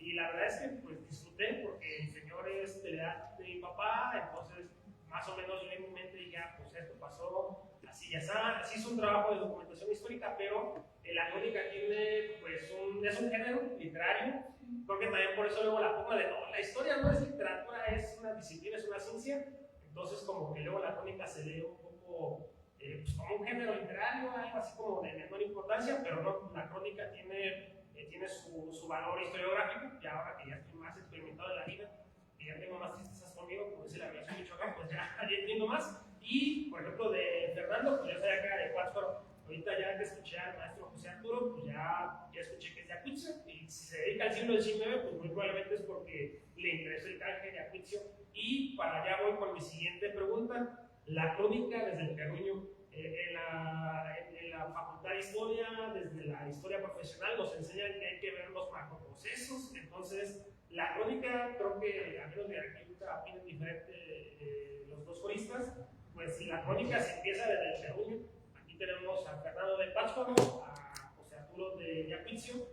y la verdad es que pues disfruté porque el señor es de la edad de mi papá, entonces más o menos yo en mi mente dije, pues esto pasó, así ya está, así es un trabajo de documentación histórica, pero la crónica tiene, pues, es un género literario, creo que también por eso luego la pongo de, no, la historia no es literatura, es una disciplina, es una ciencia, entonces como que luego la crónica se lee un poco pues, como un género literario, algo así como de menor importancia, pero no, la crónica tiene su valor historiográfico, y ahora que ya estoy más experimentado en la vida, que ya tengo más tristezas conmigo, como dice la versión de Michoacán, pues ya entiendo más. Y, por ejemplo, de Fernando, pues yo soy acá de Pátzcuaro. Ahorita ya que escuché al maestro José Arturo, pues ya escuché que es de Acuitzio, y si se dedica al siglo XIX, pues muy probablemente es porque le interesó el canje de Acuitzio. Y para allá voy con mi siguiente pregunta, la crónica desde el terruño. En la facultad de historia, desde la historia profesional, nos enseñan que hay que ver los macroprocesos. Entonces, la crónica, creo que a menos de aquí opinen diferente los dos juristas, pues la crónica se empieza desde el terruño. Aquí tenemos a Fernando de Pátzcuaro, a José Arturo de Yacuitzio,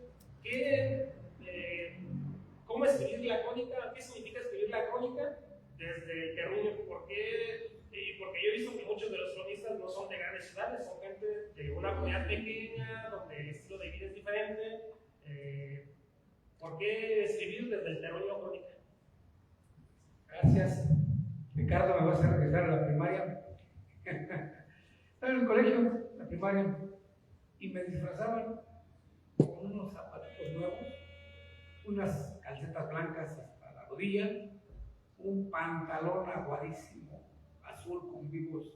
¿cómo escribir la crónica? ¿Qué significa escribir la crónica desde el terruño? Porque yo he visto que muchos de los cronistas no son de grandes ciudades, son gente de una comunidad pequeña, donde el estilo de vida es diferente. ¿Por qué escribir desde el terruño crónica? Gracias. Ricardo, me vas a regresar a la primaria. Estaba en el colegio, la primaria, y me disfrazaban con unos zapatitos nuevos, unas calcetas blancas hasta la rodilla, un pantalón aguadísimo, azul con vivos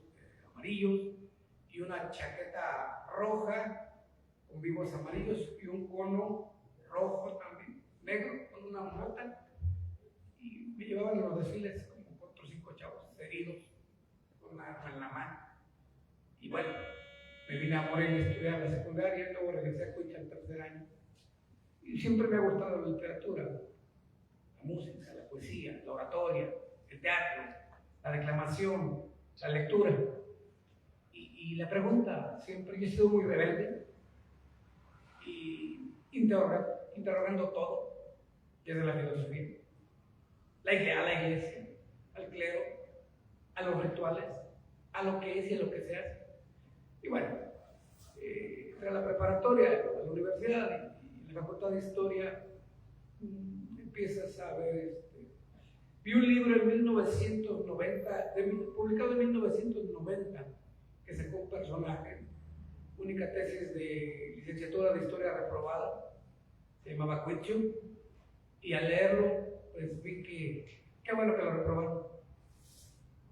amarillos, y una chaqueta roja con vivos amarillos, y un cono rojo también, negro, con una mota, y me llevaban a los desfiles como 4 o 5 chavos heridos, con una arma en la mano. Y bueno, me vine a Morelia a estudiar la secundaria, luego regresé a Cuicha el 3er año. Y siempre me ha gustado la literatura, la música, la poesía, la oratoria, el teatro, la declamación, la lectura. Y la pregunta, siempre yo he sido muy rebelde y interrogando todo, desde la filosofía, a la iglesia, al clero, a los rituales, a lo que es y a lo que se hace. Y bueno, entre la preparatoria, la universidad y la facultad de historia, empiezas a ver. Vi un libro en 1990, publicado en 1990, que sacó un personaje, única tesis de licenciatura de historia reprobada, se llamaba Acuitzio, y al leerlo, pues vi que qué bueno que lo reprobaron,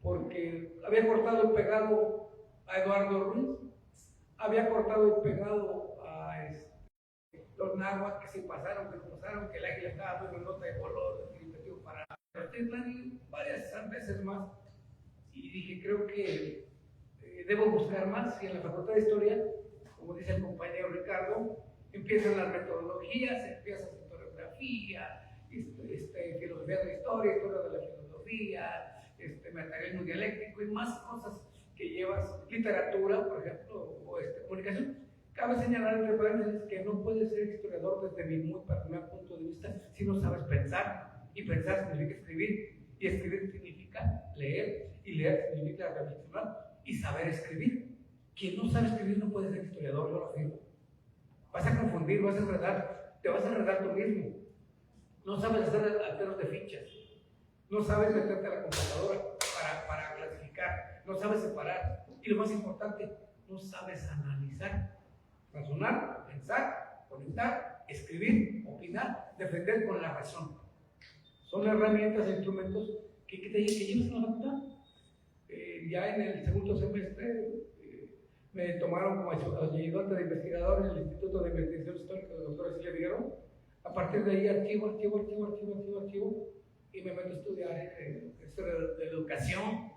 porque había cortado el pegado a Eduardo Ruiz, había cortado el pegado a los náhuatl que se pasaron, que el águila estaba muy grandota de color, definitivo para varias veces más, y dije, creo que debo buscar más, y en la facultad de historia, como dice el compañero Ricardo, empiezan las metodologías, empiezas historiografía, filosofía de la historia de la filosofía, materialismo dialéctico y más cosas que llevas, literatura, por ejemplo, o comunicación. Cabe señalar entre paréntesis que no puedes ser historiador desde mi muy particular punto de vista si no sabes pensar, y pensar significa escribir, y escribir significa leer, y leer significa reflexionar y saber escribir. Quien no sabe escribir no puede ser historiador, yo lo afirmo. Vas a confundir, vas a enredar, te vas a enredar tú mismo. No sabes hacer alteros de fichas, no sabes meterte a la computadora para clasificar, no sabes separar, y lo más importante, no sabes analizar, razonar, pensar, conectar, escribir, opinar, defender con la razón. Son herramientas e instrumentos que llevas en la facultad. Ya en el segundo semestre me tomaron como ayudante de investigador en el Instituto de Investigación Histórica del Dr. Cecilia Figueroa. A partir de ahí archivo, y me meto a estudiar historia de la educación,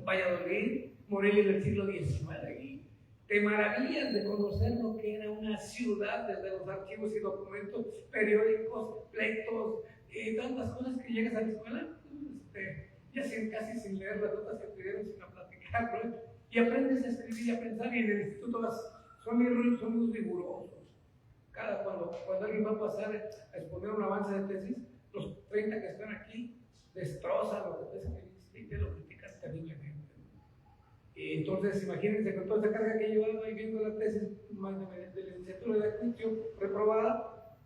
Valladolid, Morelia del siglo XIX, y te maravillas de conocer lo que era una ciudad desde los archivos y documentos, periódicos, pleitos, tantas cosas que llegas a la escuela, ya casi sin leer las notas que te dieron, sin platicar, ¿no? Y aprendes a escribir y a pensar, y en el instituto son muy rigurosos. Cuando alguien va a pasar a exponer un avance de tesis, los 30 que están aquí destrozan lo que es que te lo critican terriblemente. Entonces, imagínense con toda esa carga que he llevado ahí viendo la tesis de la licenciatura de Acuincio reprobada,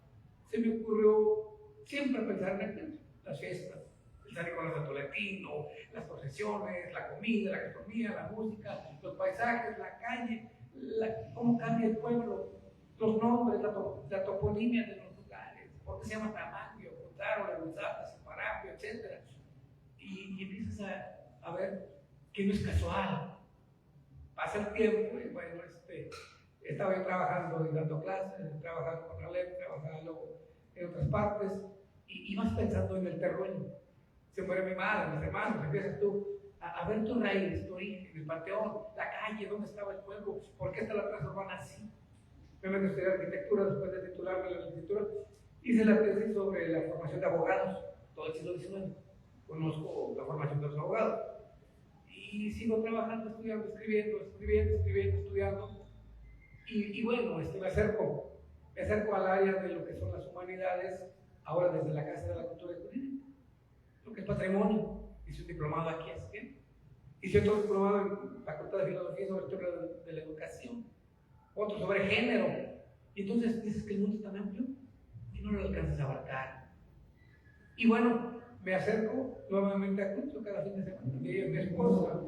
se me ocurrió siempre pensar en Acuincio, las fiestas, el San Nicolás de Tolentino, las procesiones, la comida, la gastronomía, la música, los paisajes, la calle, cómo cambia el pueblo, los nombres, la toponimia de los lugares, por qué se llama Tamangio, Contaro, La Luzapa, Separapio, etc. Y empiezas a ver que no es casual. Pasa el tiempo y bueno, estaba yo trabajando y dando clases, trabajando con Alep, trabajando en otras partes, y vas pensando en el terruño. Se muere mi madre, mis hermanos, empiezas tú a ver tu raíz, tu origen, el panteón, la calle, dónde estaba el pueblo, por qué está la plaza urbana así. Me metí a estudiar arquitectura después de titularme en la licenciatura. Hice la tesis sobre la formación de abogados, todo el siglo XIX. Conozco la formación de los abogados. Y sigo trabajando, estudiando, escribiendo, estudiando. Y bueno, me acerco al área de lo que son las humanidades, ahora desde la Casa de la Cultura Jurídica, lo que es patrimonio. Hice un diplomado aquí hace tiempo. Hice otro diplomado en Facultad de Filosofía sobre historia de la educación, otro sobre género. Y entonces dices que el mundo es tan amplio que no lo alcanzas a abarcar. Y bueno, me acerco nuevamente a Acuincio cada fin de semana. Mi esposa,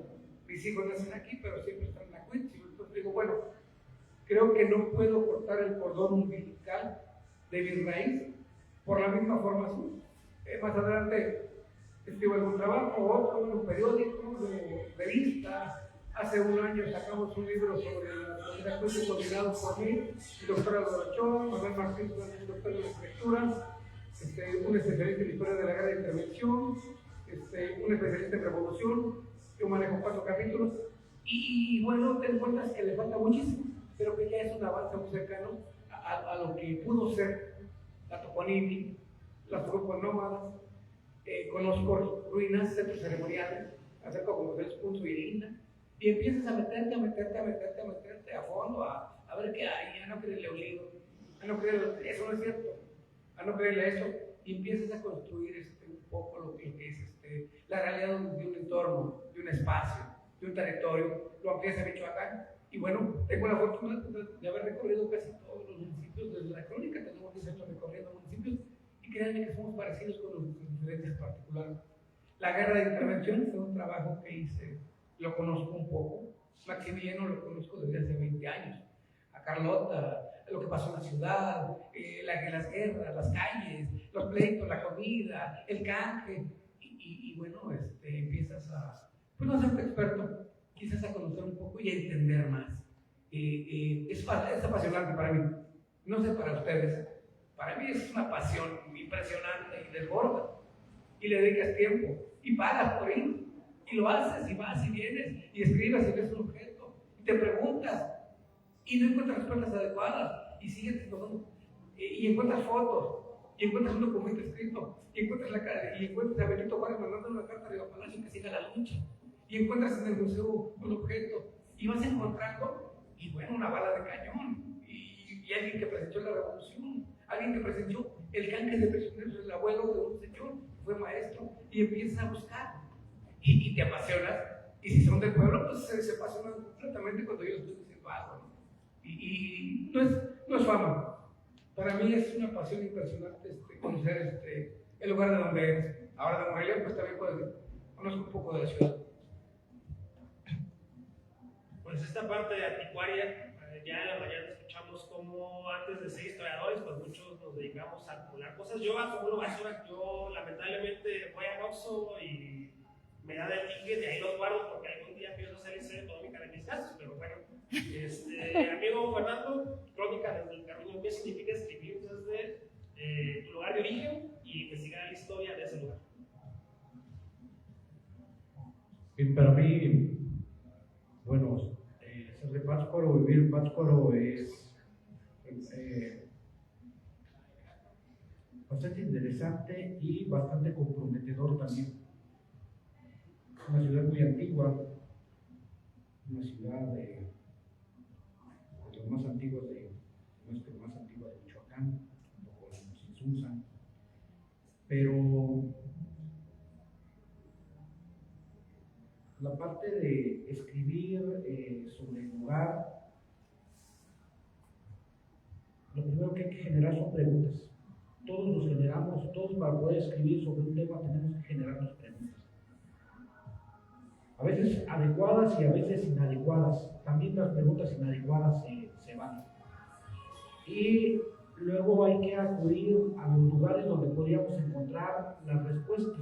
mis hijos nacen aquí, pero siempre están en Acuincio. Entonces digo, bueno, creo que no puedo cortar el cordón umbilical de mi raíz por la misma formación. Más adelante escribo algún trabajo, otro, en un periódico, de revista. Hace un año sacamos un libro sobre los acuerdos coordinados por mí, el doctor Álvaro Ochoa, Manuel Martín, un doctor de lectura, un especialista en historia de la guerra de intervención, un especialista en revolución. Yo manejo 4 capítulos y bueno, te encuentras que le falta muchísimo, pero que ya es un avance muy cercano a lo que pudo ser la toponimia, los grupos nómadas. Conozco ruinas, centros ceremoniales, acerca como de puntos y linda, y empiezas a meterte a fondo, a ver qué hay, a no creerle un libro, a no creerle, eso no es cierto, a no creerle eso, y empiezas a construir un poco lo que es la realidad de un entorno, de un espacio, de un territorio. Lo amplías a Michoacán, y bueno, tengo la fortuna de haber recorrido casi todos los municipios desde la crónica. Tenemos 10 años recorriendo municipios, y créanme que somos parecidos con los diferentes particulares. La guerra de intervención fue un trabajo que hice, lo conozco un poco. Maximiliano lo conozco desde hace 20 años. A Carlota, lo que pasó en la ciudad, las guerras, las calles, los pleitos, la comida, el canje. Y bueno, empiezas pues no a ser experto, quizás a conocer un poco y a entender más. Es apasionante para mí. No sé para ustedes. Para mí es una pasión impresionante y desborda. Y le dedicas tiempo y pagas por ir. Y lo haces y vas y vienes y escribes y ves un objeto y te preguntas y no encuentras respuestas adecuadas y sigues explorando. Y encuentras fotos y encuentras un documento escrito y encuentras a Benito Juárez mandando una carta de Palacio que siga la lucha y encuentras en el museo un objeto y vas encontrando, y bueno, una bala de cañón y alguien que presenció la revolución, alguien que presenció el canje de prisioneros, el abuelo de un señor que fue maestro, y empiezas a buscar y te apasionas. Y si son del pueblo, pues se apasionan completamente cuando yo estoy diciendo algo, ¿no? Y no es fama. Para mí es una pasión impresionante conocer el lugar de donde eres. Ahora de Morelia, pues también conozco un poco de la ciudad. Pues esta parte de anticuaria, ya en la mañana escuchamos cómo antes de ser historiadores, pues muchos nos dedicamos a acumular cosas. Yo acumulo basura, yo lamentablemente voy a Oxxo y me da el ticket y ahí los guardo porque algún día pienso hacer ese económica de mis gastos, pero bueno. Amigo Fernando, crónica desde el Carruño, ¿qué significa escribir desde tu lugar de origen y investigar la historia de ese lugar? Bien, para mí, bueno, ser de Pátzcuaro, vivir en Pátzcuaro es bastante interesante y bastante comprometedor también. Es una ciudad muy antigua, una ciudad de los más antiguos más antigua de Michoacán. usan. Pero la parte de escribir sobre el lugar, lo primero que hay que generar son preguntas. Todos los generamos, todos para poder escribir sobre un tema tenemos que generarnos preguntas. A veces adecuadas y a veces inadecuadas. También las preguntas inadecuadas se van. Y luego hay que acudir a los lugares donde podríamos encontrar las respuestas.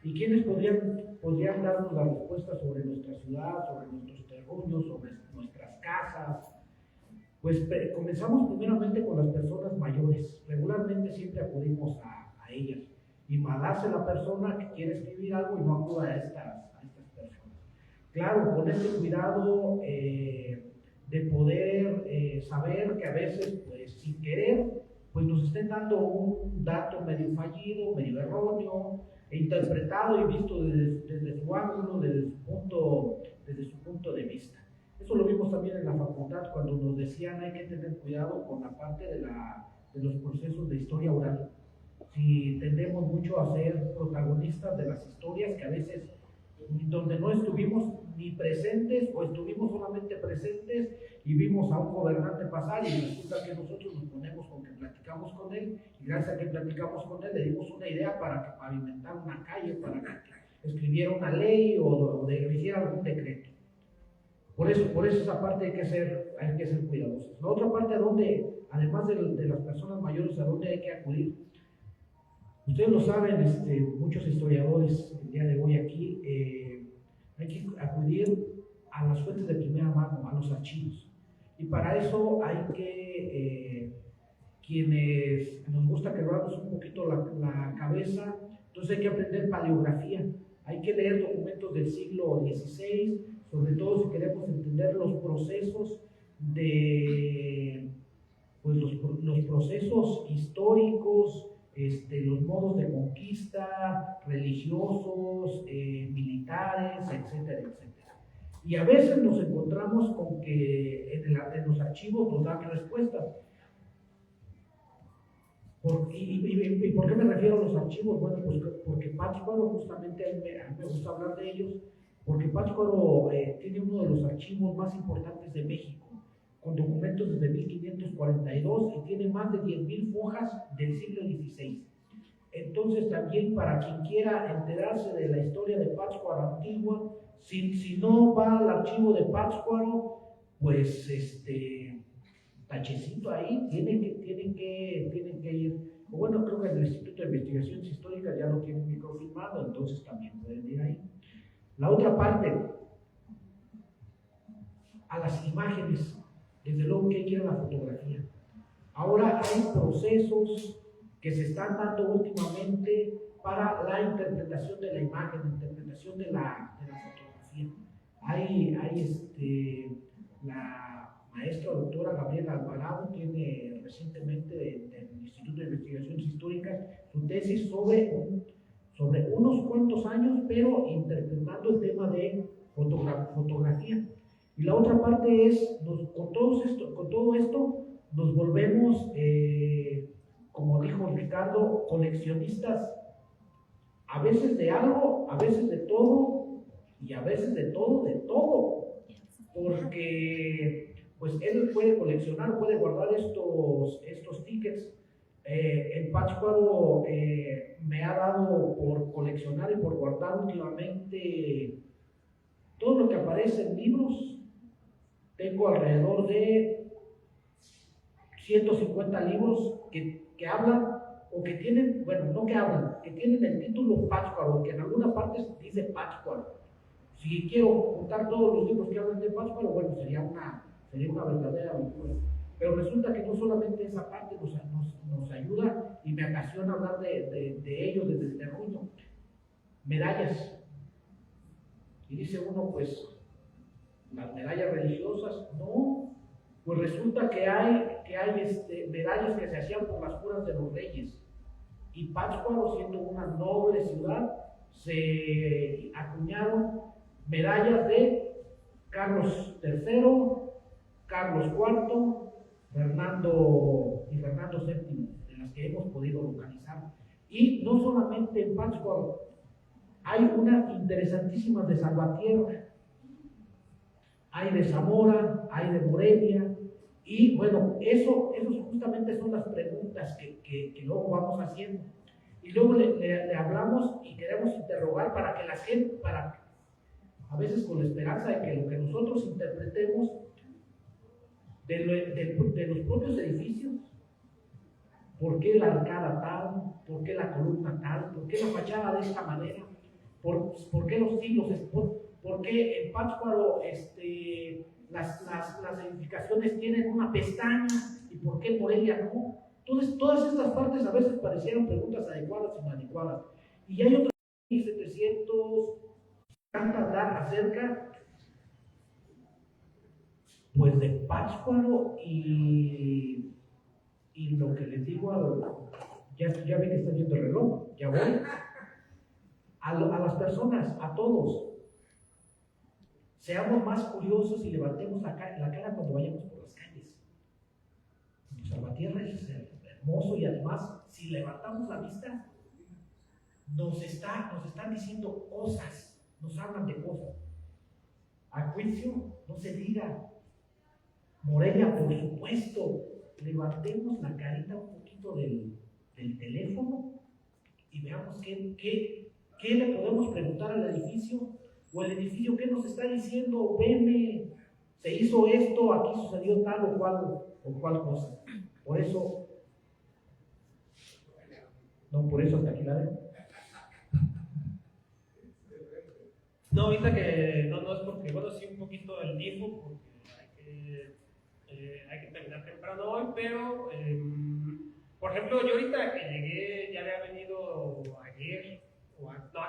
¿Y quiénes podrían darnos las respuestas sobre nuestra ciudad, sobre nuestros terruños, sobre nuestras casas? Pues comenzamos primeramente con las personas mayores. Regularmente siempre acudimos a ellas. Y malhace la persona que quiere escribir algo y no acuda a estas personas. Claro, con este cuidado de poder saber que a veces, pues sin querer, pues nos estén dando un dato medio fallido, medio erróneo, interpretado y visto desde su ángulo, desde su punto de vista. Eso lo vimos también en la facultad cuando nos decían hay que tener cuidado con la parte de los procesos de historia oral. Si tendemos mucho a ser protagonistas de las historias que a veces donde no estuvimos ni presentes o estuvimos solamente presentes y vimos a un gobernante pasar y resulta que nosotros nos ponemos con que platicamos con él y gracias a que platicamos con él le dimos una idea para que pavimentar una calle, para que escribiera una ley o hiciera algún decreto. Por eso esa parte hay que ser cuidadosos. La otra parte, además de las personas mayores, ¿a dónde hay que acudir? Ustedes lo saben, muchos historiadores el día de hoy aquí, hay que acudir a las fuentes de primera mano, a los archivos. Y para eso hay que, quienes nos gusta quebrarnos un poquito la cabeza, entonces hay que aprender paleografía, hay que leer documentos del siglo XVI, sobre todo si queremos entender los procesos pues los procesos históricos, los modos de conquista, religiosos, militares, etcétera, etcétera. Y a veces nos encontramos con que en los archivos nos dan respuestas. ¿Y por qué me refiero a los archivos? Bueno, pues porque Pátzcuaro, justamente a mí me gusta hablar de ellos, porque Pátzcuaro tiene uno de los archivos más importantes de México, con documentos desde 1542 y tiene más de 10,000 hojas del siglo XVI. Entonces también para quien quiera enterarse de la historia de Pátzcuaro antigua, si no va al archivo de Pátzcuaro, pues tachecito ahí, tienen que ir. Bueno, creo que el Instituto de Investigaciones Históricas ya lo tiene microfilmado, entonces también pueden ir ahí. La otra parte, a las imágenes. Desde luego que hay que ir a la fotografía. Ahora hay procesos que se están dando últimamente para la interpretación de la imagen, la interpretación de la fotografía. Hay la maestra doctora Gabriela Alvarado tiene recientemente en el Instituto de Investigaciones Históricas su tesis sobre unos cuantos años, pero interpretando el tema de fotografía. Y la otra parte es, con todo esto, nos volvemos, como dijo Ricardo, coleccionistas, a veces de algo, a veces de todo, y a veces de todo, porque pues él puede coleccionar, puede guardar estos tickets. El Pátzcuaro me ha dado por coleccionar y por guardar últimamente todo lo que aparece en libros. Tengo alrededor de 150 libros que hablan o que tienen, bueno, no que hablan, que tienen el título Pátzcuaro, que en alguna parte dice Pátzcuaro. Si quiero juntar todos los libros que hablan de Pátzcuaro, bueno, sería una verdadera aventura. Pero resulta que no solamente esa parte nos ayuda y me apasiona hablar de ellos desde el terruño. Medallas. Y dice uno, pues, las medallas religiosas, no, pues resulta que hay medallas que se hacían por las curas de los reyes. Y Pátzcuaro, siendo una noble ciudad, se acuñaron medallas de Carlos III, Carlos IV, Fernando VII, de las que hemos Y no solamente en Pátzcuaro, hay unas interesantísimas de Salvatierra, hay de Zamora, hay de Morelia, y bueno, esos justamente son las preguntas que luego vamos haciendo. Y luego le hablamos y queremos interrogar para que la gente, a veces con la esperanza de que lo que nosotros interpretemos de los propios edificios, ¿por qué la arcada tal? ¿Por qué la columna tal? ¿Por qué la fachada de esta manera? ¿Por qué los siglos? ¿Por qué en Pátzcuaro las edificaciones tienen una pestaña? ¿Y por qué en Morelia no? Entonces, todas estas partes a veces parecieron preguntas adecuadas e inadecuadas. Y hay otras 1700 hablar acerca pues de Pátzcuaro y lo que les digo, ya ven que está viendo el reloj, ya voy. A las personas, a todos, seamos más curiosos y levantemos la cara cuando vayamos por las calles. Salvatierra es hermoso y además, si levantamos la vista, nos están diciendo cosas, nos hablan de cosas. Acuicio, no se diga. Morelia, por supuesto. Levantemos la carita un poquito del teléfono y veamos qué le podemos preguntar al edificio, o el edificio qué nos está diciendo. Veme, se hizo esto, aquí sucedió tal o cual cosa. Por eso hasta aquí la dejo. No, ahorita que no es porque, bueno, sí un poquito el DIFO, porque hay que terminar temprano hoy, pero por ejemplo, yo ahorita que llegué, ya había venido ayer,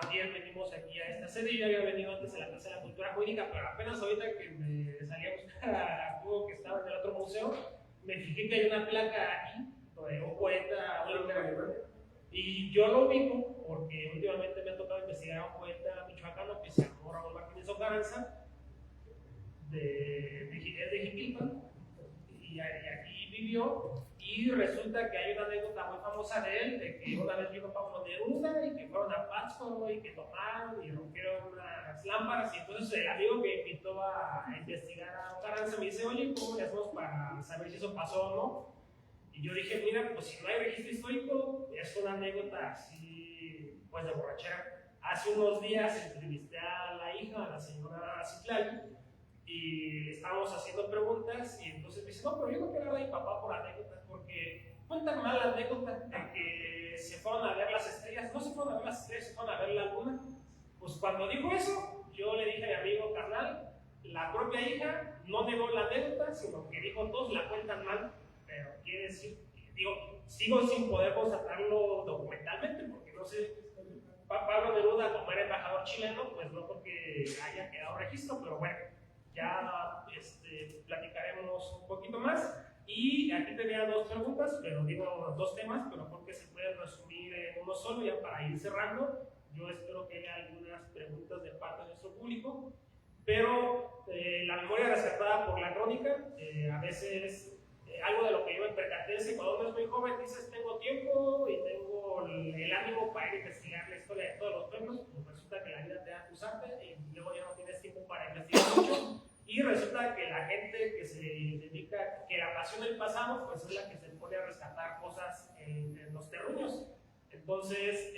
ayer venimos aquí a esta sede, yo ya había venido antes a la Casa de la Cultura Jurídica, pero apenas ahorita que me salí a buscar a Hugo que estaba en el otro museo, me fijé que hay una placa aquí, de un poeta, y yo lo ubico porque últimamente me ha tocado investigar a un poeta michoacano que se llama Raúl Martínez Ocaranza, de Jiquilpan, y aquí vivió, y resulta que hay una anécdota muy famosa de él, de que una vez vino Pablo Neruda y que fueron a Pátzcuaro y que tomaron y rompieron unas lámparas, y entonces el amigo que invitó a investigar a Ocaranza me dice, oye, ¿cómo le hacemos para saber si eso pasó o no? Y yo dije, mira, pues si no hay registro histórico, es una anécdota así, pues de borrachera. Hace unos días entrevisté a la hija, a la señora Citlali, y estábamos haciendo preguntas, y entonces me dice, no, pero yo no quiero hablar de mi papá por anécdotas, porque cuentan mal la anécdota de que se fueron a ver las estrellas. No se fueron a ver las estrellas, se fueron a ver la luna. Pues cuando dijo eso, yo le dije a mi amigo carnal, la propia hija no negó la anécdota, sino que dijo, todos la cuentan mal. Pero quiere decir, sigo sin poder constatarlo documentalmente, porque no sé, Pablo Neruda, como era embajador chileno, pues no porque haya quedado registro, pero bueno, ya platicaremos un poquito más. Y aquí tenía dos preguntas, pero digo dos temas, pero porque se pueden resumir en uno solo, ya para ir cerrando. Yo espero que haya algunas preguntas de parte de nuestro público, pero la memoria rescatada por la crónica, a veces algo de lo que yo me percaté es que cuando uno es muy joven dices tengo tiempo y tengo el ánimo para ir a investigar la historia de todos los pueblos, pues resulta que la vida te da acusarte y luego ya no tienes tiempo para investigar mucho, y resulta que la gente que se dedica, que apasiona el pasado, pues es la que se pone a rescatar cosas en los terruños. Entonces,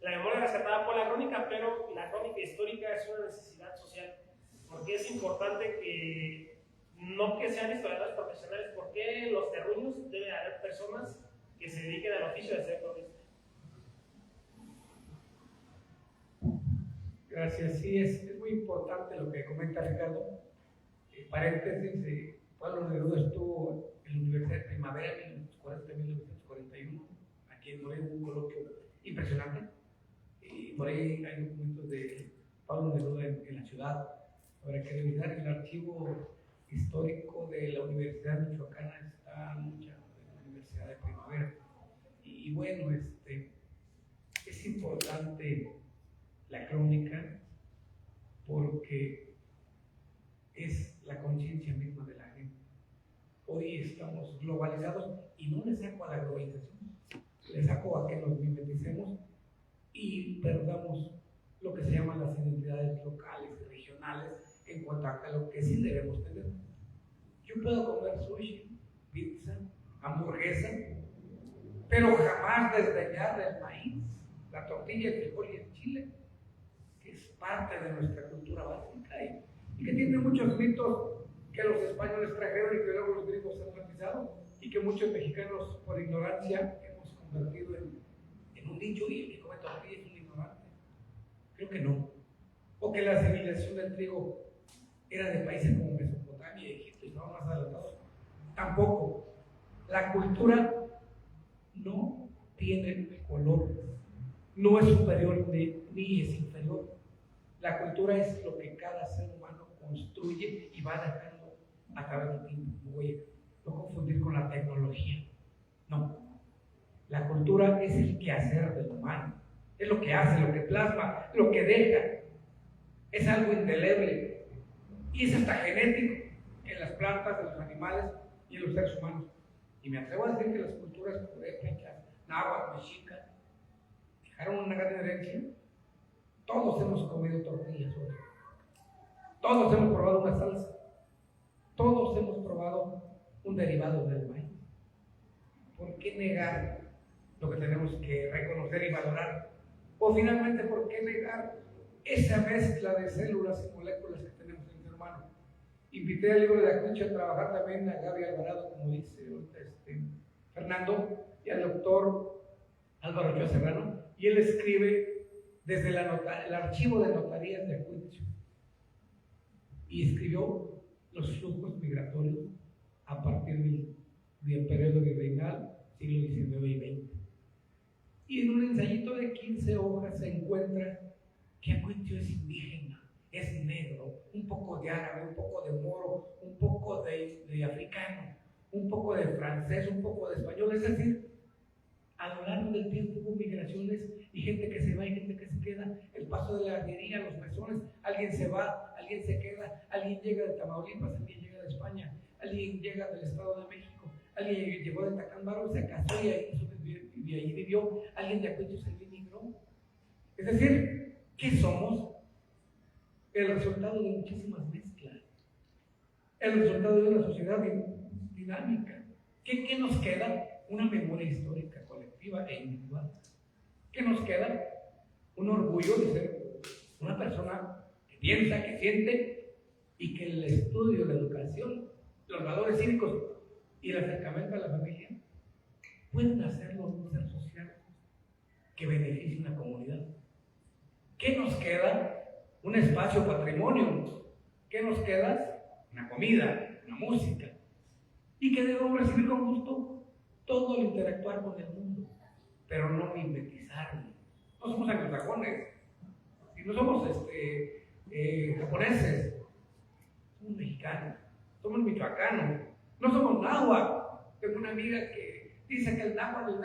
la memoria rescatada por la crónica, pero la crónica histórica es una necesidad social, porque es importante que no que sean historiadores profesionales, porque en los terruños debe haber personas que se dediquen al oficio de ser cronistas. Gracias, sí, es muy importante lo que comenta Ricardo. Paréntesis, Pablo Neruda estuvo en la Universidad de Primavera en 1940-1941, aquí en Morelia, un coloquio impresionante, y por ahí hay documentos de Pablo Neruda en la ciudad. Habrá que revisar el archivo histórico de la Universidad Michoacana, está mucha de la Universidad de Primavera, y bueno, es importante la crónica porque es la conciencia misma de la gente. Hoy estamos globalizados y no le saco a la globalización, le saco a que nos cuanto a lo que sí debemos tener. Yo puedo comer sushi, pizza, hamburguesa, pero jamás desdeñar el maíz, la tortilla, el frijol y el chile, que es parte de nuestra cultura básica y que tiene muchos mitos que los españoles trajeron y que luego los gringos han matizado y que muchos mexicanos por ignorancia hemos convertido en un dicho y el que come tortilla es un ignorante. Creo que no. O que la civilización del trigo era de países como Mesopotamia y Egipto y estaban más adelantados. Tampoco. La cultura no tiene color, no es superior ni es inferior. La cultura es lo que cada ser humano construye y va dejando a través del tiempo. No confundir con la tecnología. No. La cultura es el quehacer del humano. Es lo que hace, lo que plasma, lo que deja. Es algo indeleble. Y es hasta genético en las plantas, en los animales y en los seres humanos. Y me atrevo a decir que las culturas purépechas, náhuatl, mexica, dejaron una gran herencia. Todos hemos comido tortillas hoy. Todos hemos probado una salsa. Todos hemos probado un derivado del maíz. ¿Por qué negar lo que tenemos que reconocer y valorar? O finalmente, ¿por qué negar esa mezcla de células y moléculas que tenemos en el ser humano? Invité al libro de Acucho a trabajar también a Gaby Alvarado, como dice Fernando, y al doctor Álvaro Ochoa Serrano, y él escribe desde el archivo de notarías de Acucho, y escribió los flujos migratorios a partir del periodo virreinal, siglo XIX y XX. Y en un ensayito de 15 hojas se encuentra que Acucho es indígena, es negro, un poco de árabe, un poco de moro, un poco de africano, un poco de francés, un poco de español. Es decir, a lo largo del tiempo hubo migraciones y gente que se va y gente que se queda. El paso de la arriería, los mesones, alguien se va, alguien se queda, alguien llega de Tamaulipas, alguien llega de España, alguien llega del Estado de México, alguien llegó de Tacámbaro y se casó y ahí vivió, alguien de Acucho se emigró. Es decir, ¿qué somos? El resultado de muchísimas mezclas, el resultado de una sociedad dinámica. ¿Qué nos queda? Una memoria histórica colectiva e individual. ¿Qué nos queda? Un orgullo de ser una persona que piensa, que siente y que el estudio, la educación, los valores cívicos y el acercamiento a la familia pueden hacerlo un ser social que beneficie a una comunidad. ¿Qué nos queda? Un espacio patrimonio. ¿Qué nos queda? Una comida, una música. Y que debemos recibir con gusto todo el interactuar con el mundo, pero no mimetizarlo. No somos anglosajones, y no somos japoneses, somos mexicanos, somos michoacanos, no somos náhuatl. Tengo una amiga que dice que el náhuatl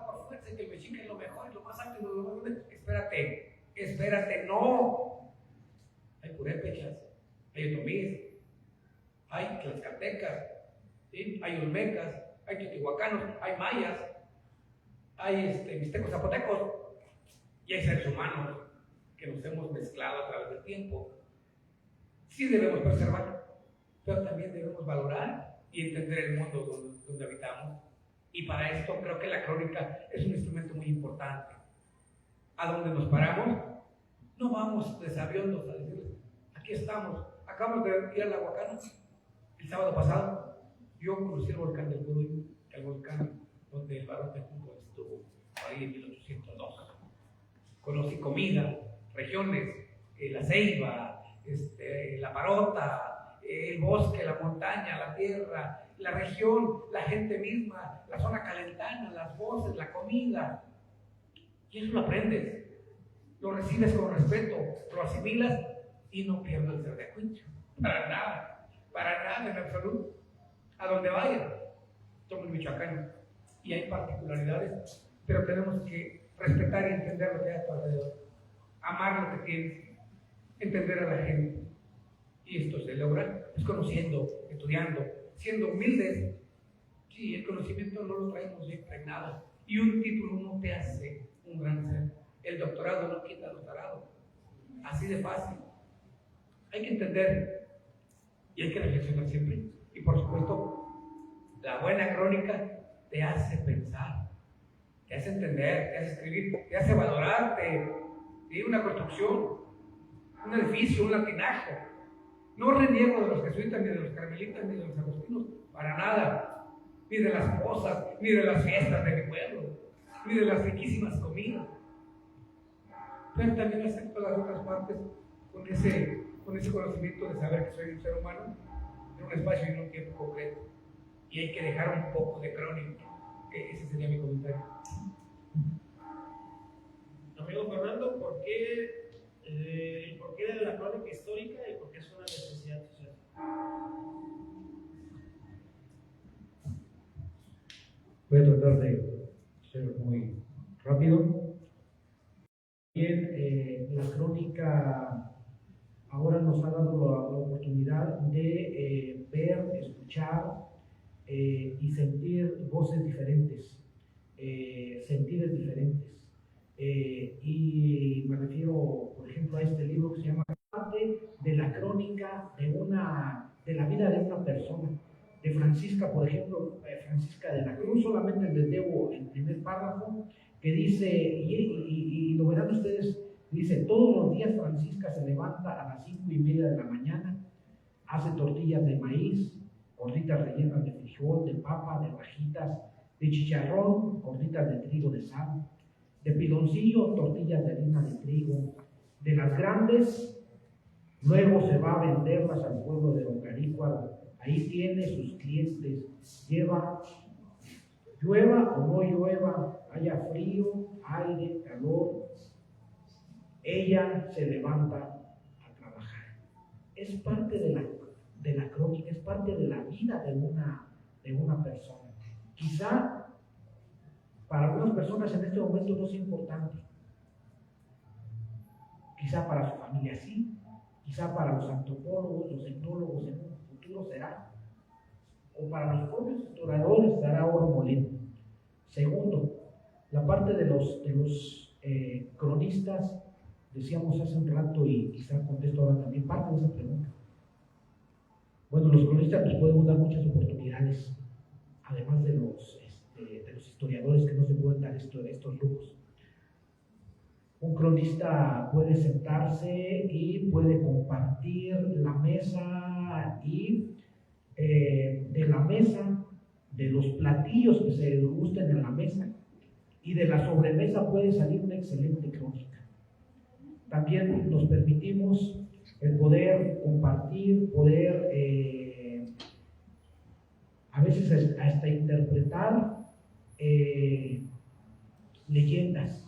por fuerza, y que el mexica es lo mejor, es lo más alto, lo más grande. Espérate, no. Hay purépechas, hay otomíes, hay tlaxcaltecas, ¿sí? Hay olmecas, hay teotihuacanos, hay mayas, hay mixtecos zapotecos, y hay seres humanos que nos hemos mezclado a través del tiempo. Sí debemos preservar, pero también debemos valorar y entender el mundo donde habitamos. Y para esto creo que la crónica es un instrumento muy importante. A donde nos paramos, no vamos desaviondos a decirles, aquí estamos, acabamos de ir al Aguacano el sábado pasado. Yo conocí el volcán del Curuy, el volcán donde el barón de Junco estuvo ahí en 1802. Conocí comida, regiones, la ceiba, la parota, el bosque, la montaña, la tierra, la región, la gente misma, la zona calentana, las voces, la comida. Y eso lo aprendes, lo recibes con respeto, lo asimilas y no pierdes el ser de Acucho. Para nada en absoluto. A donde vayan, somos michoacanos y hay particularidades, pero tenemos que respetar y entender lo que hay a tu alrededor, amar lo que tienes, entender a la gente. Y esto se logra pues, conociendo, estudiando, siendo humildes. Sí, el conocimiento no lo traemos ya impregnado y un título no te hace un gran ser. El doctorado no quita el doctorado, así de fácil. Hay que entender y hay que reflexionar siempre. Y por supuesto, la buena crónica te hace pensar, te hace entender, te hace escribir, te hace valorar, te una construcción, un edificio, un latinajo. No reniego de los jesuitas, ni de los carmelitas, ni de los agustinos, para nada. Ni de las posas, ni de las fiestas de mi pueblo, ni de las riquísimas comidas. Pero también acepto las otras partes con ese conocimiento de saber que soy un ser humano en un espacio y en un tiempo concreto. Y hay que dejar un poco de crónica. Ese sería mi comentario. Amigo Fernando, ¿por qué el porqué de la crónica histórica y por qué es una necesidad social? Voy a tratar de ser muy rápido. Bien, la crónica ahora nos ha dado la oportunidad de ver, escuchar y sentir voces diferentes, sentires diferentes. Y me refiero, por ejemplo, a este libro que se llama Parte de la crónica de la vida de una persona. De Francisca, por ejemplo, Francisca de la Cruz, solamente les debo el primer párrafo, que dice, y lo verán ustedes, dice: todos los días Francisca se levanta a las 5:30 de la mañana, hace tortillas de maíz, gorditas rellenas de frijol, de papa, de rajitas, de chicharrón, gorditas de trigo de sal, de piloncillo, tortillas de harina de trigo, de las grandes, luego se va a venderlas al pueblo de Ongarícuaro. Ahí tiene sus clientes, llueva o no llueva, haya frío, aire, calor, ella se levanta a trabajar. Es parte de la crónica, es parte de la vida de una persona. Quizá para algunas personas en este momento no es importante, quizá para su familia sí, quizá para los antropólogos, los etnólogos en un futuro será, o para los propios historiadores será oro molido. Segundo, la parte de los cronistas, decíamos hace un rato y quizá contesto ahora también parte de esa pregunta. Bueno, los cronistas nos podemos dar muchas oportunidades, además de los historiadores que no se pueden dar estos lujos. Un cronista puede sentarse y puede compartir la mesa y de la mesa, de los platillos que se gusten en la mesa y de la sobremesa puede salir una excelente crónica. También nos permitimos el poder compartir, poder a veces hasta interpretar leyendas,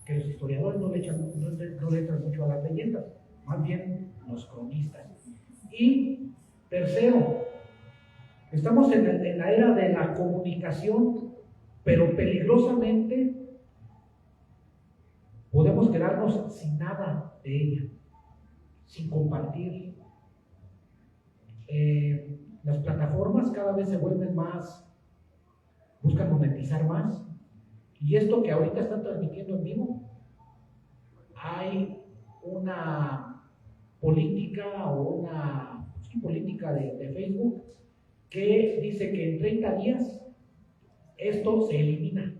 que los historiadores no le echan mucho a las leyendas, más bien los cronistas. Y tercero, estamos en la era de la comunicación, pero peligrosamente podemos quedarnos sin nada de ella, sin compartir. Las plataformas cada vez se vuelven más, buscan monetizar más, y esto que ahorita están transmitiendo en vivo, hay una política o una política de Facebook que dice que en 30 días esto se elimina.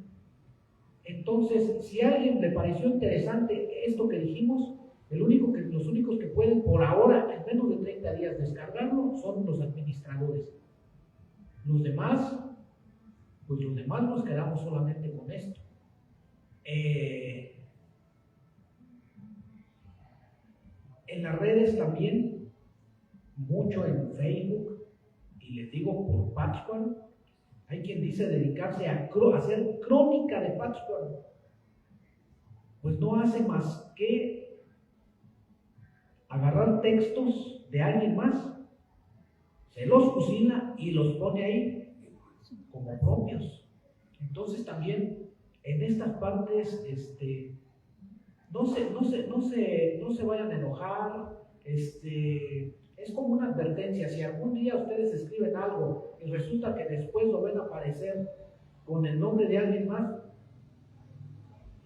Entonces, si a alguien le pareció interesante esto que dijimos, los únicos que pueden por ahora, en menos de 30 días, descargarlo son los administradores. Los demás nos quedamos solamente con esto. En las redes también, mucho en Facebook, y les digo por Pátzcuaro, hay quien dice dedicarse a hacer crónica de Pátzcuaro. Pues no hace más que agarrar textos de alguien más, se los fusila y los pone ahí como propios. Entonces también en estas partes no se vayan a enojar, es como una advertencia. Si algún día ustedes escriben algo y resulta que después lo ven aparecer con el nombre de alguien más,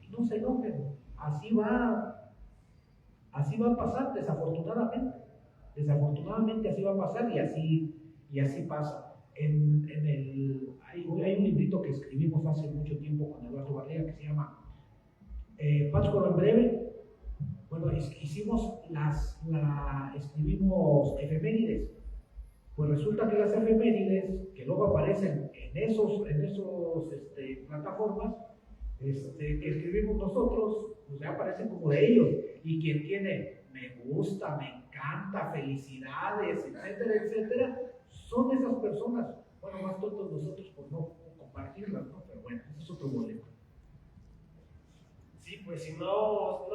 no se enojen, así va así va a pasar, desafortunadamente. Desafortunadamente así va a pasar y así pasa. Hay un librito que escribimos hace mucho tiempo con Eduardo Barriga que se llama Pátzcuaro en breve. Bueno, escribimos efemérides. Pues resulta que las efemérides que luego aparecen en esos plataformas que escribimos nosotros, pues ya aparecen como de ellos. Y quien tiene me gusta, me encanta, felicidades, etcétera, etcétera, son esas personas. Bueno, más tontos nosotros por no compartirlas, ¿no? Pero bueno, ese es otro boleto. Sí, pues si no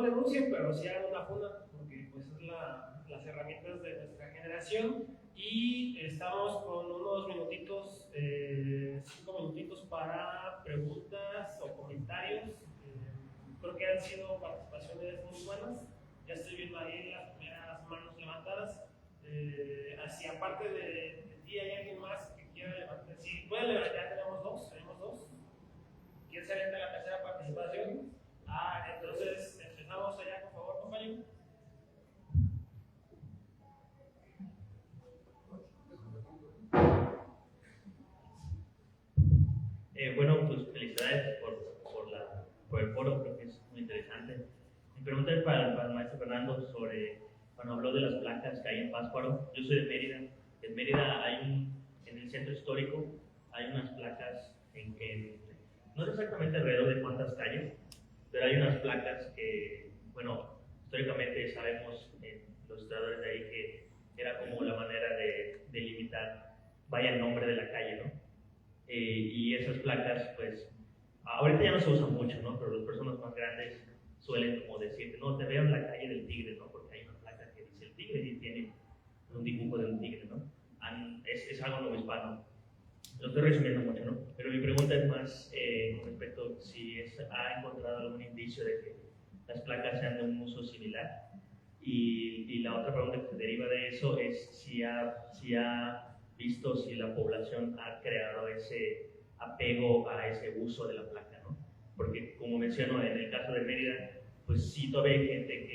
denuncien, pero sí hagan una funda, porque pues es las herramientas de nuestra generación. Y estamos con unos minutitos, 5 minutitos para preguntas o comentarios. Creo que han sido participaciones muy buenas. Ya estoy viendo ahí las primeras manos levantadas. Así, aparte de ti, ¿hay alguien más que quiera levantar? Si pueden levantar, ya tenemos dos. ¿Quién se avienta la tercera participación? Entonces empezamos allá, por favor, compañero. Bueno, pues felicidades por el foro, creo que es muy interesante. Mi pregunta es para el maestro Fernando sobre, cuando habló de las placas que hay en Pátzcuaro. Yo soy de Mérida. En Mérida en el centro histórico hay unas placas no sé exactamente alrededor de cuántas calles, pero hay unas placas que, bueno, históricamente sabemos, los historiadores de ahí, que era como la manera de delimitar, vaya el nombre de la calle, ¿no? Y esas placas, pues, ahorita ya no se usan mucho, ¿no? Pero las personas más grandes suelen como decirte, no, te veo en la calle del Tigre, ¿no? Porque hay una placa que dice el Tigre y tiene un dibujo de un tigre, ¿no? Es algo novohispano. Lo estoy resumiendo mucho, ¿no? Pero mi pregunta es más con respecto a si ha encontrado algún indicio de que las placas sean de un uso similar. Y la otra pregunta que se deriva de eso es si ha visto si la población ha creado ese apego a ese uso de la placa, ¿no? Porque, como menciono, en el caso de Mérida, pues sí todavía hay gente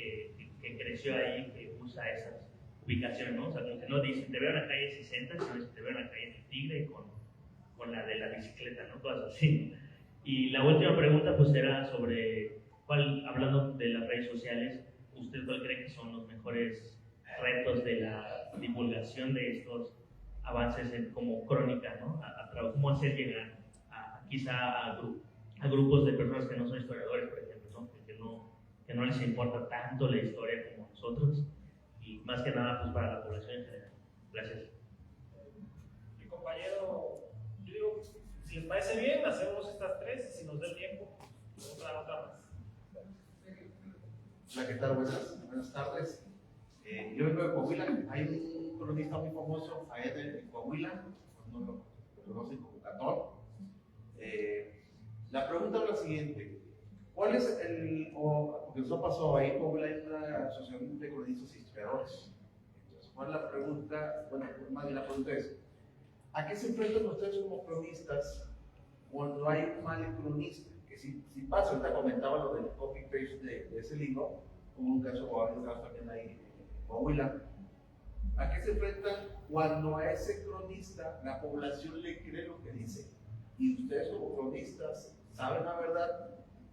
que creció ahí, que usa esas ubicaciones, ¿no? O sea, como que no dicen, te veo en la calle 60, sino te veo en la calle del Tigre con la de la bicicleta, ¿no? Cosas así. Y la última pregunta, pues, era sobre hablando de las redes sociales, ¿usted cuál cree que son los mejores retos de la divulgación de estos avances como crónica, ¿no? Cómo hacer llegar quizá a grupos de personas que no son historiadores, por ejemplo, ¿no? Que no les importa tanto la historia como nosotros, y más que nada pues para la población en general. Gracias. Mi compañero, yo digo, si les parece bien, hacemos estas tres, y si nos da el tiempo, otra más. Hola, ¿qué tal? Buenas tardes. Yo vengo de Coahuila. Hay un cronista muy famoso allá en Coahuila, no lo conocen como Catón. La pregunta es la siguiente: ¿cuál es porque eso pasó ahí en Coahuila, hay una asociación de cronistas e historiadores? Entonces, ¿cuál es la pregunta? Bueno, más bien la pregunta es: ¿a qué se enfrentan ustedes como cronistas cuando hay un mal cronista? Que si pasa, ahorita comentaba lo del copy-paste de ese libro, como un caso también ahí en Coahuila. ¿A qué se enfrentan cuando a ese cronista la población le cree lo que dice? Y ustedes como cronistas saben la verdad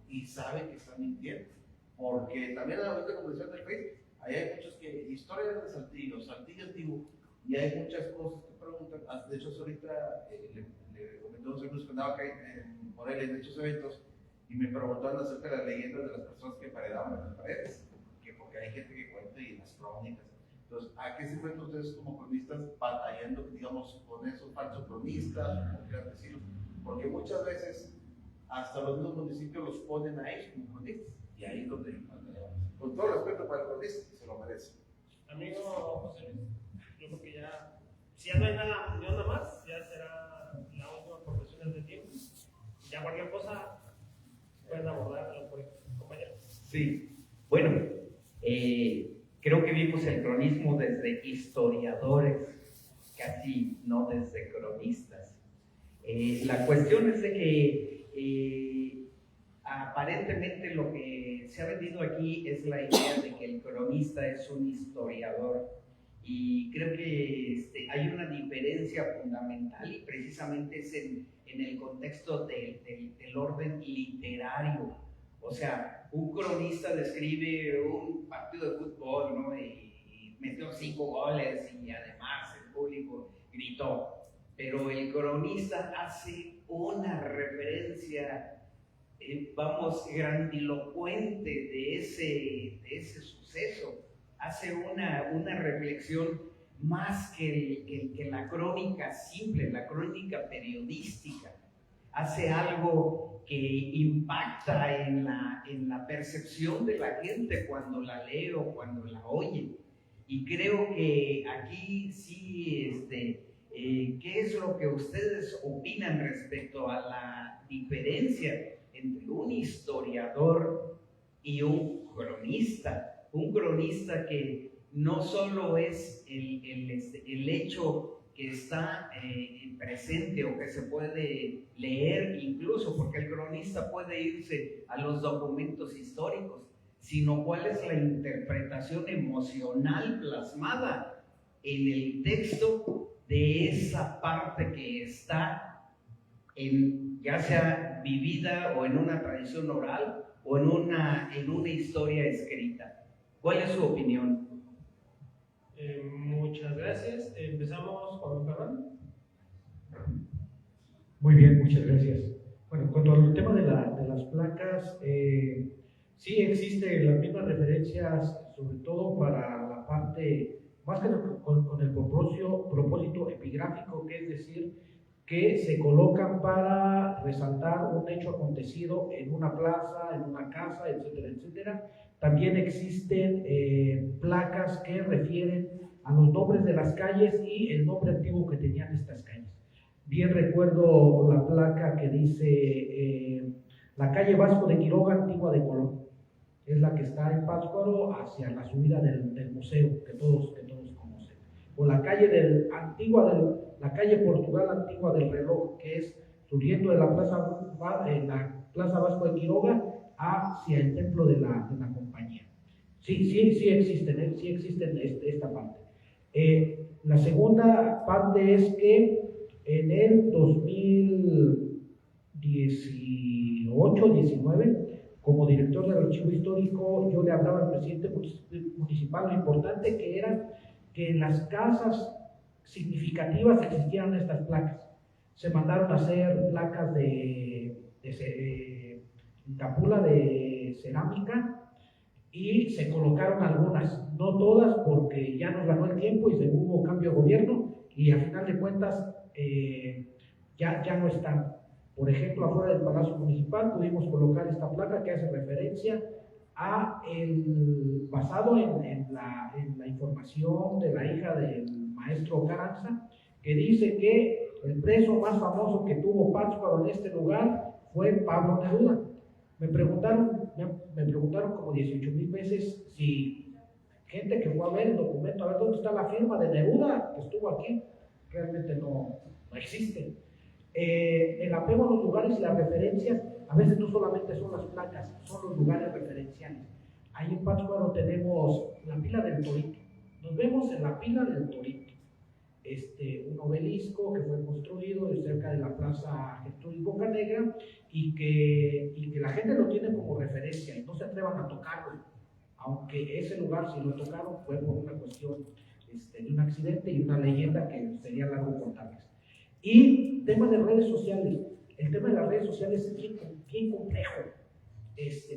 y saben que están mintiendo. Porque también ahorita, como decía del Facebook, ahí hay muchos que, historia de Saltillo, Saltillo antiguo, y hay muchas cosas que preguntan. De hecho, ahorita le comenté a unos amigos que andaba acá en Morelia en dichos eventos, y me preguntaban acerca de las leyendas de las personas que emparedaban en las paredes, que porque hay gente que cuenta y las crónicas. Entonces, ¿a qué se enfrentan ustedes como cronistas batallando, digamos, con esos falsos cronistas, como quieran decirlo? Porque muchas veces hasta los mismos municipios los ponen a ellos como cronistas, y ahí es donde, con todo respeto para el cronista, se lo merece. Amigo José Luis, yo creo que ya, si ya no hay nada más, ya será la última por cuestiones de tiempo. Ya cualquier cosa pueden abordarlo por compañero. Sí, bueno, creo que vimos el cronismo desde historiadores, casi no desde cronistas. La cuestión es de que aparentemente lo que se ha vendido aquí es la idea de que el cronista es un historiador, y creo que hay una diferencia fundamental, y precisamente es en el contexto del orden literario. O sea, un cronista describe un partido de fútbol, ¿no? Y metió 5 goles y además el público gritó. Pero el cronista hace una referencia, vamos, grandilocuente de ese suceso. Hace una reflexión más que la crónica simple, la crónica periodística. Hace algo que impacta en la percepción de la gente cuando la lee o cuando la oye. Y creo que aquí sí, ¿qué es lo que ustedes opinan respecto a la diferencia entre un historiador y un cronista? Un cronista que no solo es el hecho que está presente o que se puede leer incluso, porque el cronista puede irse a los documentos históricos, sino cuál es la interpretación emocional plasmada en el texto de esa parte que está ya sea vivida o en una tradición oral o en una historia escrita. ¿Cuál es su opinión? Muchas gracias. Empezamos con Fernando. Muy bien, muchas gracias. Bueno, en cuanto al tema de las placas, sí existen las mismas referencias, sobre todo para la parte, más que con el propósito epigráfico, que es decir, que se colocan para resaltar un hecho acontecido en una plaza, en una casa, etcétera, etcétera. También existen placas que refieren a los nombres de las calles y el nombre antiguo que tenían estas calles. Bien recuerdo la placa que dice la calle Vasco de Quiroga, antigua de Colón. Es la que está en Pátzcuaro hacia la subida del museo que todos conocen. O la calle la calle Portugal antigua del reloj, que es subiendo de la Plaza Vasco de Quiroga hacia el templo de la compañía. Sí existen, sí existen esta parte. La segunda parte es que en el 2018-19, como director del archivo histórico, yo le hablaba al presidente municipal lo importante que era que en las casas significativas existieran estas placas. Se mandaron a hacer placas de tapula de cerámica y se colocaron algunas, no todas porque ya nos ganó el tiempo y se hubo cambio de gobierno y al final de cuentas ya no están. Por ejemplo, afuera del Palacio Municipal pudimos colocar esta placa que hace referencia basado en la información de la hija del maestro Caranza, que dice que el preso más famoso que tuvo Pátzcuaro en este lugar fue Pablo Neruda. Me preguntaron como 18,000 veces si gente que fue a ver el documento, a ver dónde está la firma de Neruda que estuvo aquí. Realmente no existe. El apego a los lugares y las referencias a veces no solamente son las placas, son los lugares referenciales. Ahí en Pátzcuaro tenemos la pila del Torito. Nos vemos en la pila del Torito. Un obelisco que fue construido cerca de la Plaza Gertrudis Bocanegra y que la gente lo tiene como referencia y no se atrevan a tocarlo, aunque ese lugar, si lo tocaron, fue por una cuestión de un accidente y una leyenda que sería largo contarles. Y tema de redes sociales. El tema de las redes sociales es bien complejo,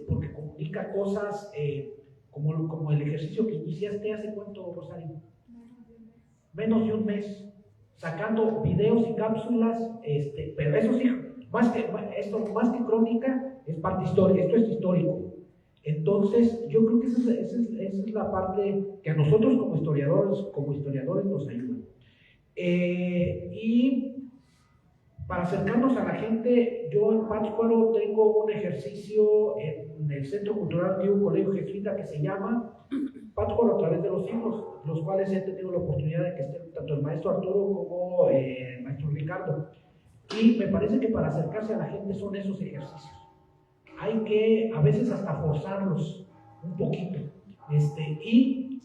porque comunica cosas como el ejercicio que iniciaste hace cuánto, Rosario. Menos de un mes, sacando videos y cápsulas, pero eso sí, más que crónica, es parte histórica, esto es histórico. Entonces, yo creo que esa es la parte que a nosotros como historiadores nos ayuda. Y para acercarnos a la gente, yo en Pátzcuaro tengo un ejercicio en el Centro Cultural de un colegio jesuita que se llama Pátzcuaro a través de los siglos, los cuales he tenido la oportunidad de que estén tanto el maestro Arturo como el maestro Ricardo. Y me parece que para acercarse a la gente son esos ejercicios. hay que a veces hasta forzarlos un poquito, y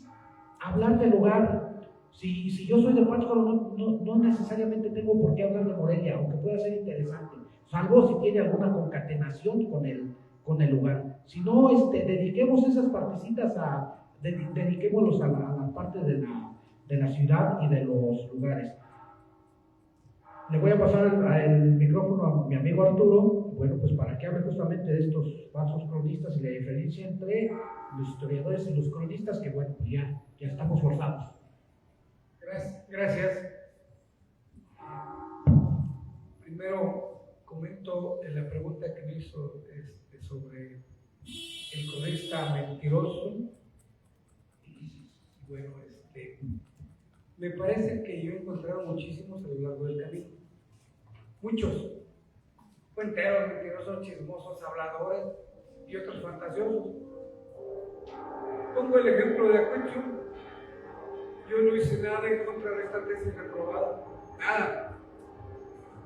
hablar del lugar. Si yo soy de Pátzcuaro, no necesariamente tengo por qué hablar de Morelia, aunque pueda ser interesante, salvo si tiene alguna concatenación con el lugar. Si no, dediquemos esas partecitas dediquémoslos a la parte de la ciudad y de los lugares. Le voy a pasar el micrófono a mi amigo Arturo, bueno, pues para que hable justamente de estos falsos cronistas y la diferencia entre los historiadores y los cronistas, que bueno, pues ya estamos forzados. Gracias. Primero comento en la pregunta que me hizo sobre el cronista mentiroso. Y bueno, me parece que yo he encontrado muchísimos a lo largo del camino. Muchos cuenteros, mentirosos, chismosos, habladores y otros fantasiosos. Pongo el ejemplo de Acucho. Yo no hice nada en contra de esta tesis reprobada, nada.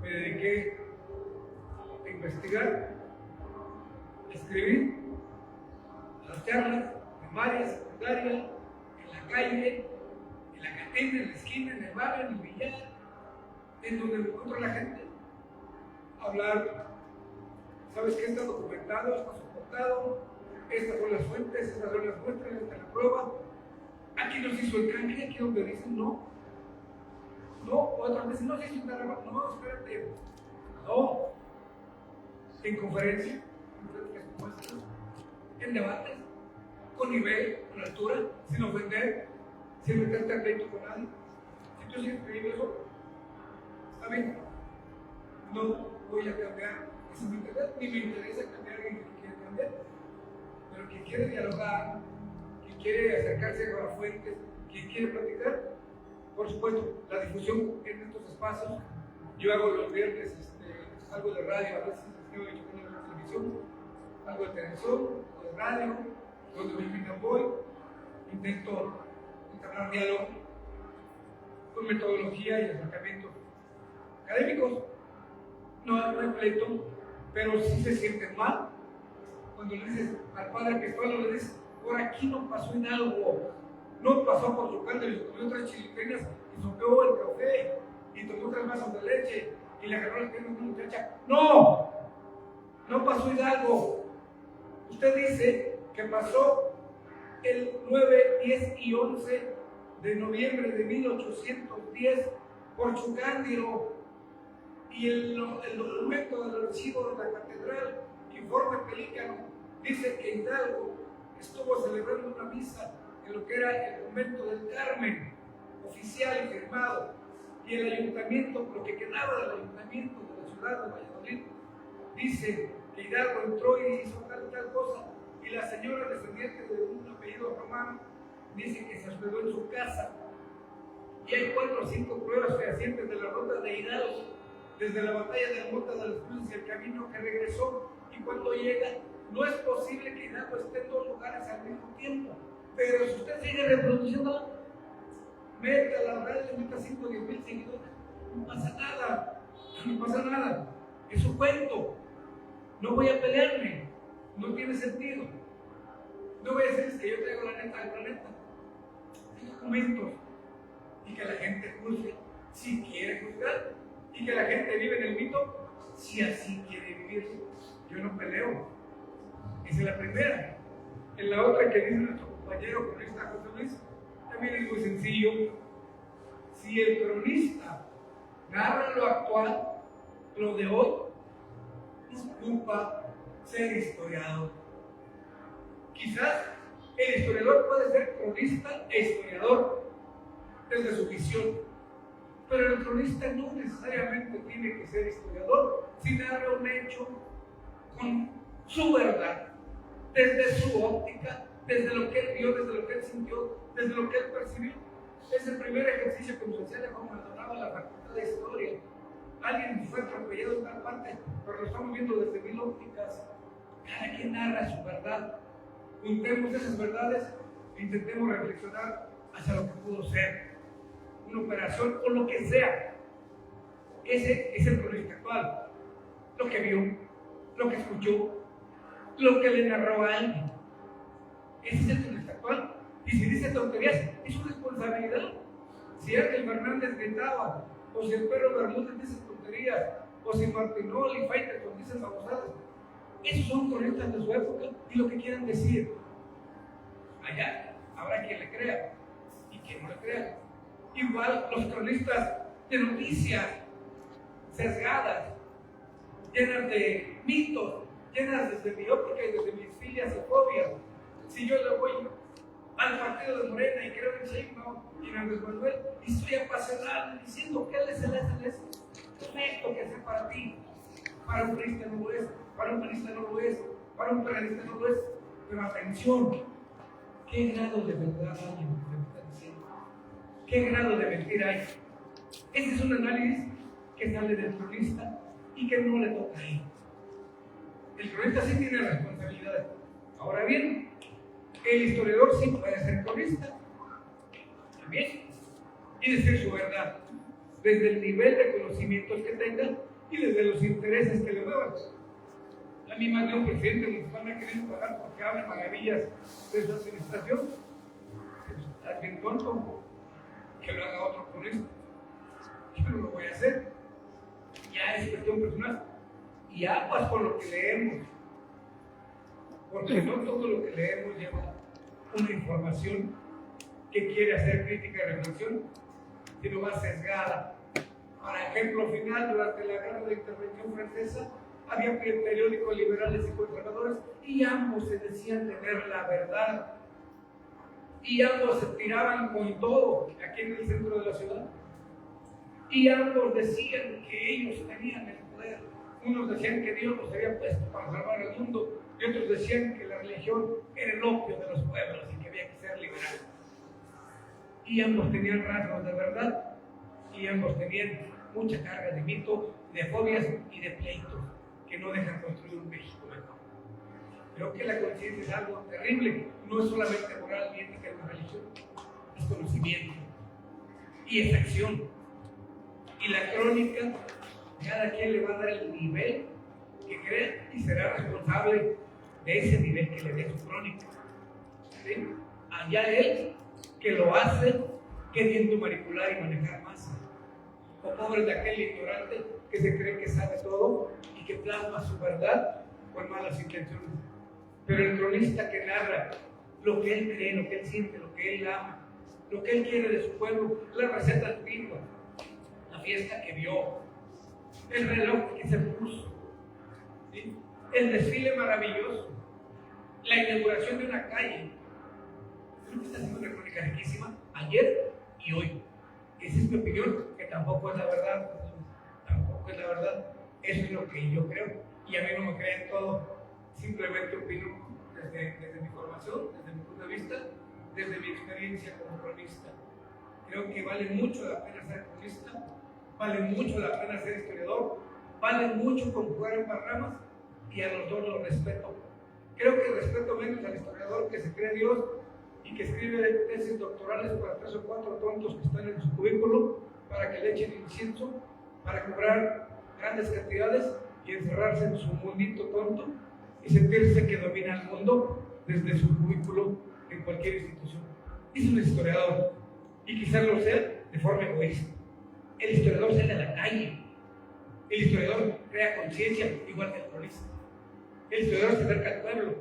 Me dediqué a investigar, a escribir, a las charlas primarias, secundarias, en la calle, en la cantina, en la esquina, en el barrio, en el billar, en donde me encuentro la gente, hablar. ¿Sabes qué? Está documentado, está soportado, estas son las fuentes, estas son las muestras, esta es la prueba. Aquí nos hizo el canje, aquí donde dicen no, otras veces no se hizo nada, no, espérate, no, en conferencias como esta, en debates, con nivel, con altura, sin ofender, sin meterte a pleito con nadie. Si tú sigues creyendo eso, está bien, no voy a cambiar esa mentalidad, ni me interesa cambiar a alguien que quiere cambiar, pero quien quiere dialogar, quiere acercarse a las fuentes, quien quiere platicar, por supuesto, la difusión en estos espacios. Yo hago los viernes algo de radio, a veces tengo hecho con la televisión, algo de televisión, algo de radio, donde me invitan voy, intento entablar diálogo con metodología y acercamientos académicos. No hay pleito, pero sí se sienten mal cuando le dices al padre Pistola, le dices: por aquí no pasó Hidalgo, no pasó por su caldo y se comió 3 chilipenas y sopeó el café y tomó 3 vasos de leche y le agarró las piernas a una muchacha. No pasó Hidalgo. Usted dice que pasó el 9, 10 y 11 de noviembre de 1810 por Chucándiro, y el documento del archivo de la catedral, informe Pelícano, dice que Hidalgo estuvo celebrando una misa en lo que era el convento del Carmen, oficial y firmado, y el ayuntamiento, lo que quedaba del ayuntamiento de la ciudad de Valladolid, dice que Hidalgo entró y hizo tal y tal cosa, y la señora descendiente de un apellido romano dice que se hospedó en su casa, y hay 4 o 5 pruebas fehacientes de la ruta de Hidalgo, desde la batalla de la Mota de las Cruces y el camino que regresó, y cuando llega, no es posible que Hidalgo esté en 2 lugares al mismo tiempo. Pero si usted sigue reproduciéndola, meta a la radio, meta 5 o 10 mil seguidores, no pasa nada, es un cuento, no voy a pelearme, no tiene sentido, no voy a decirles que yo traigo la neta del planeta, hay documentos, y que la gente juzgue si quiere juzgar, y que la gente vive en el mito si así quiere vivir. Yo no peleo. Esa es la primera. En la otra que dice nuestro compañero cronista José Luis, también es muy sencillo. Si el cronista narra lo actual, lo de hoy, disculpa ser historiador. Quizás el historiador puede ser cronista e historiador desde su visión, pero el cronista no necesariamente tiene que ser historiador si narra un hecho con su verdad, desde su óptica, desde lo que él vio, desde lo que él sintió, desde lo que él percibió. Es el primer ejercicio que nos enseña Juan Maldonado en la Facultad de Historia. Alguien fue atropellado en tal parte, pero lo estamos viendo desde 1000 ópticas. Cada quien narra su verdad. Juntemos esas verdades e intentemos reflexionar hacia lo que pudo ser una operación o lo que sea. Ese es el cronista actual. Lo que vio, lo que escuchó, lo que le narró a alguien. Ese es el cronista actual. Y si dice tonterías, es su responsabilidad. Si Ángel Fernández gritaba, o si el perro Bermúdez dice tonterías, o si Martinol y Faitelson dicen babosadas, esos son cronistas de su época y lo que quieran decir. Allá habrá quien le crea y quien no le crea. Igual los cronistas de noticias sesgadas, llenas de mitos, llenas de semiótica y de semifilias y fobias. Si yo le voy al partido de Morena y creo en Sheinbaum y en Andrés Manuel y estoy apasionado diciendo que él es el perfecto que sea para ti, para un priista no lo es, para un panista no lo es, para un periodista no lo es. Pero atención, ¿qué grado de verdad hay en lo que me está diciendo? ¿Qué grado de mentira hay? Este es un análisis que sale del cronista y que no le toca a él. El cronista sí tiene responsabilidades. Ahora bien, el historiador sí puede ser cronista también y decir su verdad desde el nivel de conocimientos que tenga y desde los intereses que le muevan. A mí más de un presidente municipal me ha querido pagar porque habla maravillas de su administración. Está bien tonto que lo haga otro cronista. Yo no lo voy a hacer. Ya es cuestión personal. Y aguas con lo que leemos. Porque no todo lo que leemos lleva una información que quiere hacer crítica y reflexión, sino va sesgada. Por ejemplo, final, durante la guerra de intervención francesa, había periódicos liberales y conservadores y ambos se decían tener la verdad. Y ambos se tiraban con todo aquí en el centro de la ciudad. Y ambos decían que ellos tenían el poder. Unos decían que Dios los había puesto para salvar al mundo y otros decían que la religión era el opio de los pueblos y que había que ser liberal. Y ambos tenían rasgos de verdad y ambos tenían mucha carga de mitos, de fobias y de pleitos que no dejan construir un México mejor. Creo que la conciencia es algo terrible, no es solamente moral ni ética de una religión, es conocimiento y es acción. Y la crónica, cada quien le va a dar el nivel que cree y será responsable de ese nivel que le dé su crónica. ¿Sí? Allá él que lo hace queriendo manipular y manejar masa. O pobre de aquel ignorante que se cree que sabe todo y que plasma su verdad con malas intenciones. Pero el cronista que narra lo que él cree, lo que él siente, lo que él ama, lo que él quiere de su pueblo, la receta antigua, la fiesta que vio, el reloj que se puso, ¿sí? El desfile maravilloso, la inauguración de una calle. Creo que está haciendo una crónica riquísima ayer y hoy. Esa es mi opinión, que tampoco es la verdad. Tampoco es la verdad. Eso es lo que yo creo. Y a mí no me creen todo. Simplemente opino desde mi formación, desde mi punto de vista, desde mi experiencia como cronista. Creo que vale mucho la pena ser cronista, vale mucho la pena ser historiador, vale mucho conjugar en ramas y a los dos los respeto. Creo que respeto menos al historiador que se cree Dios y que escribe tesis doctorales para 3 o 4 tontos que están en su cubículo para que le echen incienso, para cobrar grandes cantidades y encerrarse en su mundito tonto y sentirse que domina el mundo desde su cubículo en cualquier institución. Es un historiador y quizás lo sea de forma egoísta. El historiador sale a la calle. El historiador crea conciencia igual que el cronista. El historiador se acerca al pueblo.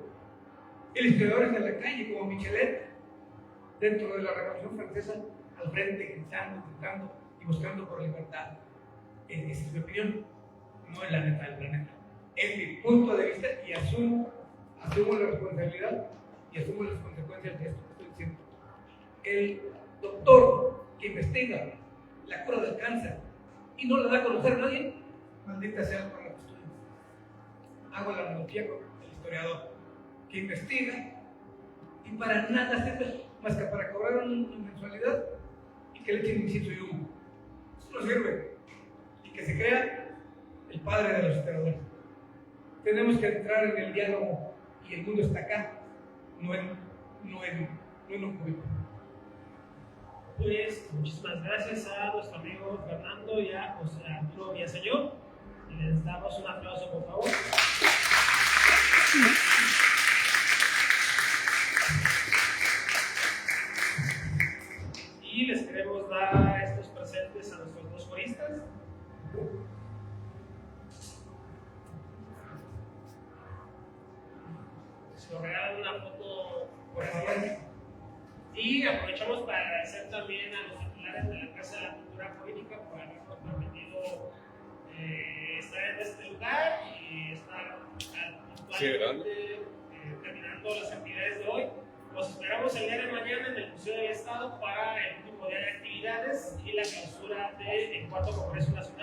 El historiador está en la calle como Michelet dentro de la Revolución Francesa al frente gritando y buscando por libertad. Esa es mi opinión, no es la neta del planeta. Es mi punto de vista y asumo la responsabilidad y asumo las consecuencias de esto que estoy diciendo. El doctor que investiga la cura del cáncer y no la da a conocer a nadie, maldita sea por la que estudio. Hago la analogía con el historiador que investiga y para nada sirve más que para cobrar una mensualidad y que le echen incienso y humo. Eso no sirve. Y que se crea el padre de los historiadores. Tenemos que entrar en el diálogo y el mundo está acá, no en un cubículo. Pues muchísimas gracias a nuestro amigo Fernando y a José Arturo Villaseñor. Les damos un aplauso, por favor. Y aprovechamos para agradecer también a los titulares de la Casa de la Cultura Política por habernos permitido estar en este lugar y estar puntualmente terminando las actividades de hoy. Los esperamos el día de mañana en el Museo del Estado para el último día de actividades y la clausura del cuarto Congreso Nacional